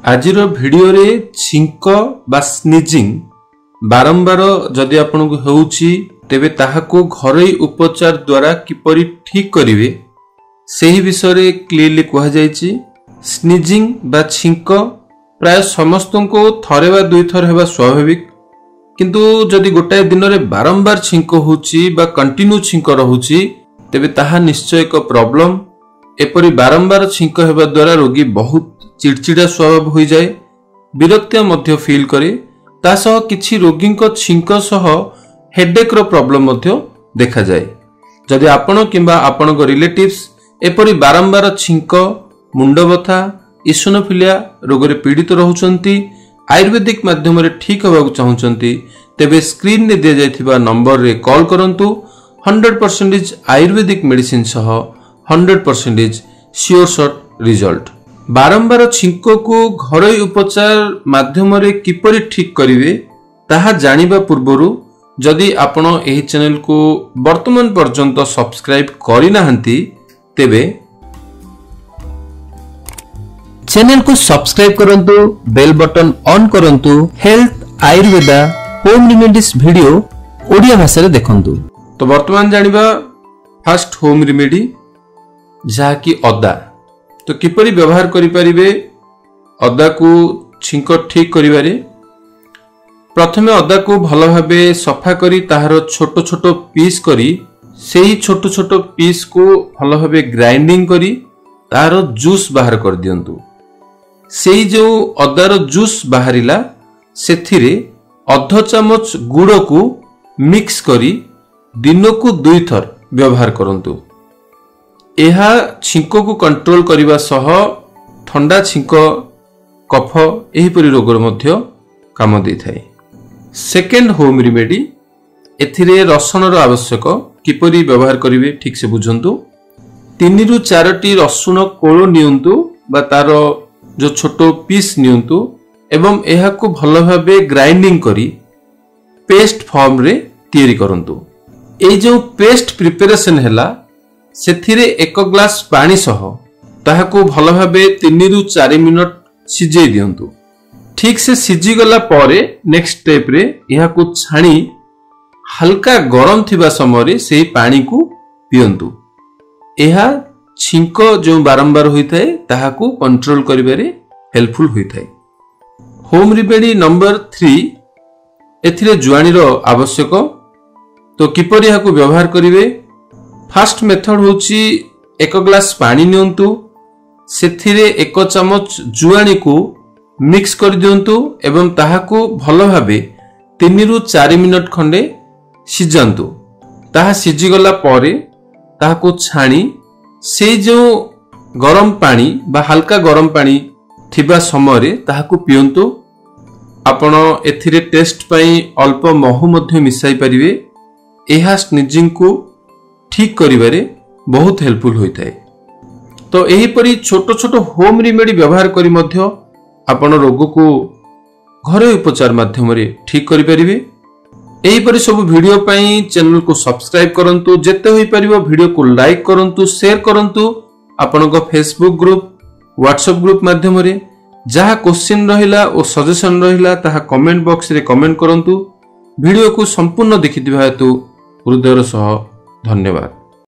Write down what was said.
आजिर video रे छिंक बा sneezing बारंबार जदि आपनको होउची तेबे ताहाको घरोई उपचार द्वारा किपरि ठीक करिवे सेही विषय रे क्लियरली कहा जायछि। स्नीजिंग बा छिंक प्राय समस्तको थरे बा दुई थर हेबा स्वाभाविक, किंतु जदि गोटाए दिन रे बारंबार छिंक होउची बा कंटिन्यू छिंक रहउची तेबे ताहा निश्चय एक प्रॉब्लम। एपरि बारंबार छिंक हेबा द्वारा रोगी बहुत चिड़चिड़ा स्वभाव हो जाए, विरक्तिया मध्य फील करे, ता सह किछि रोगी छिंक सह हेडेक रो प्रॉब्लम मध्य देखा जाए। जदि आपण किंबा आपणक रिलेटिव्स एपरि बारंबार छिंक, मुंड बथा, इसोनोफिलिया रोग रे पीड़ित रहउचंती, आयुर्वेदिक माध्यम रे ठीक होबाक चाहउचंती, तेबे स्क्रीन रे दिया जायथिबा नंबर रे कॉल करंतु। 100% आयुर्वेदिक मेडिसिन सह 100% श्योर शॉट रिजल्ट। बारंबार छिंक को घरोई उपचार माध्यम रे किपरि ठीक करिवे ताहा जानिबा पूर्वरु जदि आपण एही चैनल को वर्तमान पर्यंत सब्सक्राइब करि नाहंती तेबे चैनल को सब्सक्राइब करंतु, बेल बटन ऑन करंतु। Health Ayurveda home remedies video Odia भाषा रे देखंतु। तो वर्तमान जानिबा फर्स्ट होम रेमेडी जहा कि अदा। तो किपरि व्यवहार करि परिबे अदा को छिंक ठीक करिबारे। प्रथमे अदा को भल भाबे सफा करी ताहार छोट छोट पीस करी सेही छोट छोट पीस को भल भाबे ग्राइंडिंग करी ताहार जूस बाहर कर दियंतु। सेही जो अदार जूस बाहरिला सेथिरे अध चामच गुड़ को मिक्स करी दिन को 2 थर व्यवहार करंतु। एहा छिंक को कंट्रोल करिबा सह ठंडा छिंक, कफ एहीपरि रोग मध्य काम देइथाय। सेकेंड होम रेमेडी एथिरे रसुण रो आवश्यक। किपरि व्यवहार करिवे ठीक से बुझंतु। 3 रु 4 टी रसुण कोळ नियंतु बा तार जो छोटो पीस नियंतु एवं एहा को भल भाबे ग्राइंडिंग करी पेस्ट फॉर्म रे तैयारी करंतु। ए जो पेस्ट प्रिपरेशन हैला सेथिरे 1 ग्लास पानी सह ताहाको भल भाबे 3 रु 4 मिनट सिझेई दियंतु। ठीक से सिझी गला परे नेक्स्ट स्टेप रे एहा को छाणी हल्का गरम थिबा समय रे सेही पानी को पियंतु। एहा छिंक जो बारंबार होइथाय ताहाको कंट्रोल करिबारे हेल्पफुल होइथाय। होम रेमेडी नंबर 3 एथिरे जुआनी रो आवश्यक। तो किपरि एहा को व्यवहार करिवे। फर्स्ट मेथड होची 1 ग्लास पानी नियंतु, सेथिरे 1 चमच जुआनी को मिक्स कर दियंतु एवं ताहाको भल भाबे 3 रु 4 मिनट खंडे सिझांतु। ताहा सिझी गला परे ताहाको छाणी से जो गरम पानी बा हल्का गरम पानी थिबा समय रे ताहाको पियंतु। आपण एथिरे टेस्ट पई अल्प महू मध्य मिसाई परिवे। एहा स्नीजिंग को ठीक करिबारे बहुत हेल्पफुल होइथाय। तो एही परि छोट छोट होम रेमेडी व्यवहार करी मध्य आपण रोग को घरोई उपचार माध्यम रे ठीक करि परिवे। एही परि सब वीडियो पई चैनल को सब्सक्राइब करंतु। जेते होई परिबो वीडियो को लाइक करंतु, शेयर करंतु। आपनको फेसबुक ग्रुप, व्हाट्सएप ग्रुप माध्यम रे जहा क्वेश्चन रहिला और सजेशन रहिला ताहा कमेंट बॉक्स रे कमेंट करंतु। वीडियो को संपूर्ण देखिथिबा हेतु हृदयर सह धन्यवाद।